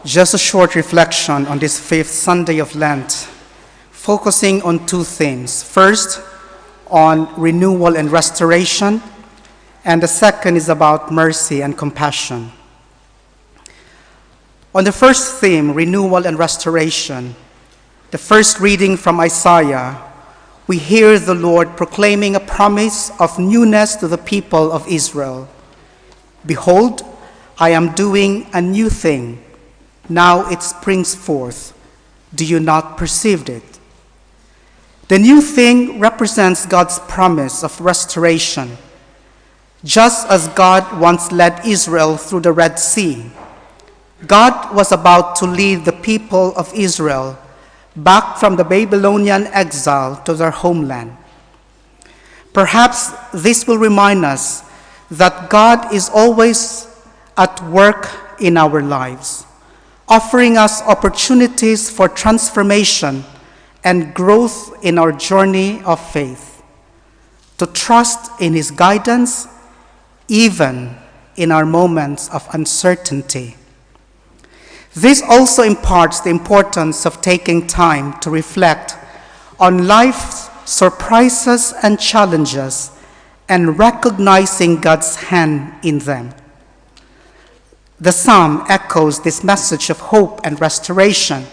Just a short reflection on this fifth Sunday of Lent, focusing on two themes. First, on renewal and restoration, and the second is about mercy and compassion. On the first theme, renewal and restoration, the first reading from Isaiah, we hear the Lord proclaiming a promise of newness to the people of Israel. Behold, I am doing a new thing. Now it springs forth. Do you not perceive it? The new thing represents God's promise of restoration. Just as God once led Israel through the Red Sea, God was about to lead the people of Israel back from the Babylonian exile to their homeland. Perhaps this will remind us that God is always at work in our lives, offering us opportunities for transformation and growth in our journey of faith, to trust in His guidance even in our moments of uncertainty. This also imparts the importance of taking time to reflect on life's surprises and challenges and recognizing God's hand in them. The psalm echoes this message of hope and restoration.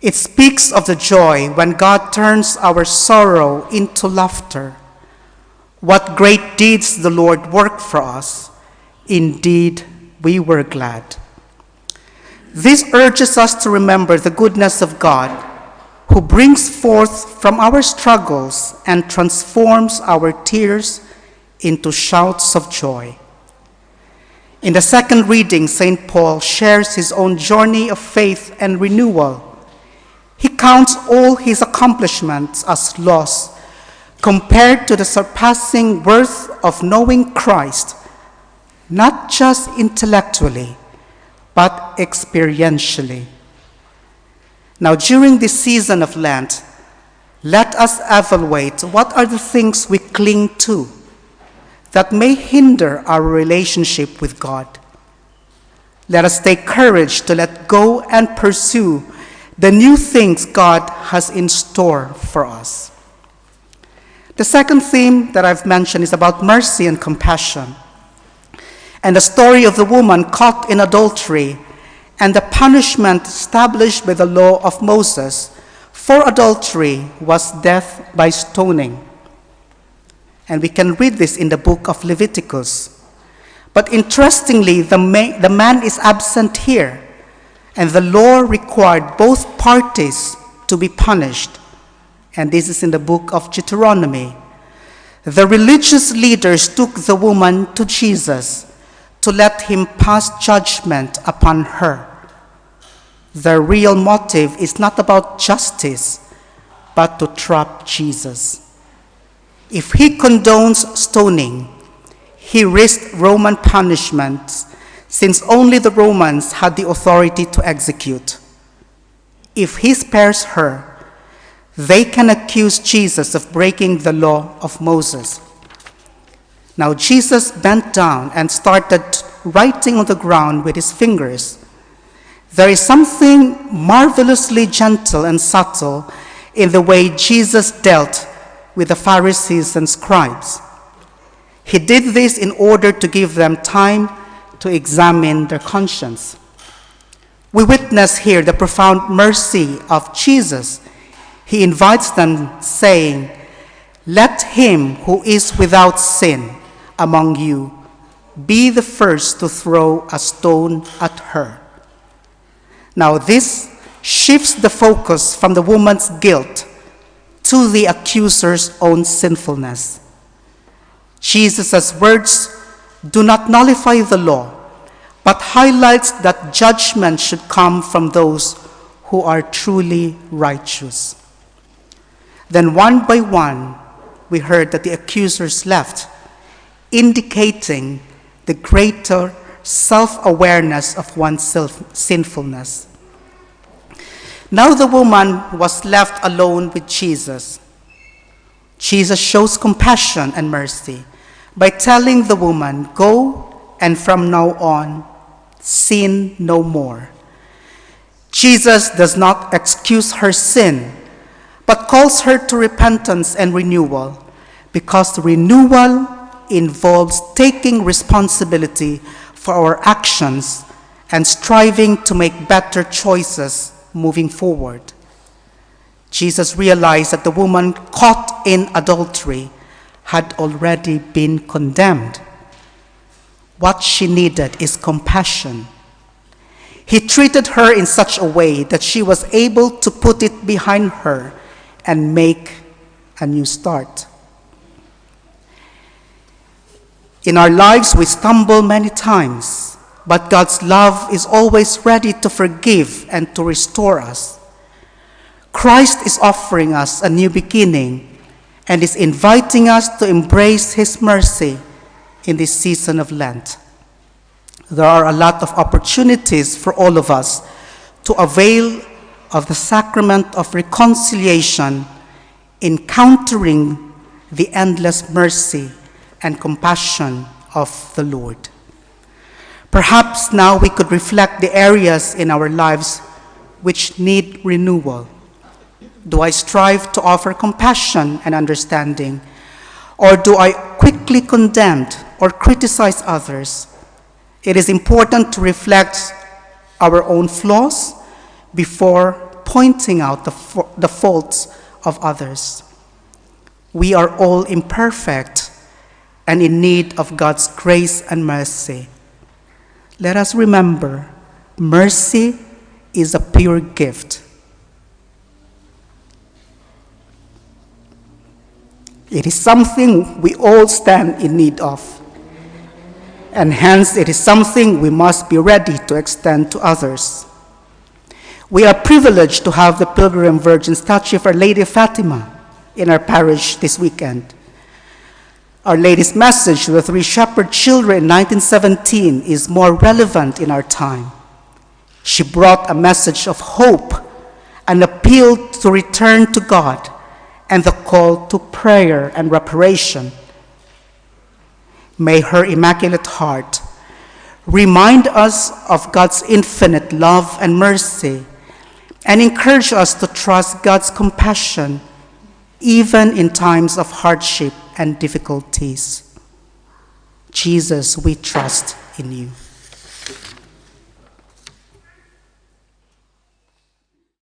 It speaks of the joy when God turns our sorrow into laughter. What great deeds the Lord worked for us. Indeed, we were glad. This urges us to remember the goodness of God, who brings forth from our struggles and transforms our tears into shouts of joy. In the second reading, St. Paul shares his own journey of faith and renewal. He counts all his accomplishments as loss compared to the surpassing worth of knowing Christ, not just intellectually, but experientially. Now, during this season of Lent, let us evaluate what are the things we cling to that may hinder our relationship with God. Let us take courage to let go and pursue the new things God has in store for us. The second theme that I've mentioned is about mercy and compassion, and the story of the woman caught in adultery and the punishment established by the law of Moses for adultery was death by stoning. And we can read this in the book of Leviticus. But interestingly, the man is absent here, and the law required both parties to be punished. And this is in the book of Deuteronomy. The religious leaders took the woman to Jesus to let him pass judgment upon her. Their real motive is not about justice, but to trap Jesus. If he condones stoning, he risked Roman punishments, since only the Romans had the authority to execute. If he spares her, they can accuse Jesus of breaking the law of Moses. Now Jesus bent down and started writing on the ground with his fingers. There is something marvelously gentle and subtle in the way Jesus dealt with the Pharisees and scribes. He did this in order to give them time to examine their conscience. We witness here the profound mercy of Jesus. He invites them, saying, "Let him who is without sin among you be the first to throw a stone at her." Now this shifts the focus from the woman's guilt to the accuser's own sinfulness. Jesus' words do not nullify the law, but highlights that judgment should come from those who are truly righteous. Then one by one, we heard that the accusers left, indicating the greater self-awareness of one's sinfulness. Now the woman was left alone with Jesus. Jesus shows compassion and mercy by telling the woman, "Go, and from now on, sin no more." Jesus does not excuse her sin, but calls her to repentance and renewal, because renewal involves taking responsibility for our actions and striving to make better choices moving forward. Jesus realized that the woman caught in adultery had already been condemned. What she needed is compassion. He treated her in such a way that she was able to put it behind her and make a new start. In our lives, we stumble many times, but God's love is always ready to forgive and to restore us. Christ is offering us a new beginning and is inviting us to embrace His mercy in this season of Lent. There are a lot of opportunities for all of us to avail of the sacrament of reconciliation, encountering the endless mercy and compassion of the Lord. Perhaps now we could reflect the areas in our lives which need renewal. Do I strive to offer compassion and understanding, or do I quickly condemn or criticize others? It is important to reflect our own flaws before pointing out the faults of others. We are all imperfect and in need of God's grace and mercy. Let us remember, mercy is a pure gift. It is something we all stand in need of, and hence it is something we must be ready to extend to others. We are privileged to have the Pilgrim Virgin statue of Our Lady of Fatima in our parish this weekend. Our Lady's message to the three shepherd children in 1917 is more relevant in our time. She brought a message of hope, an appeal to return to God, and the call to prayer and reparation. May her Immaculate Heart remind us of God's infinite love and mercy and encourage us to trust God's compassion even in times of hardship and difficulties. Jesus, we trust in you.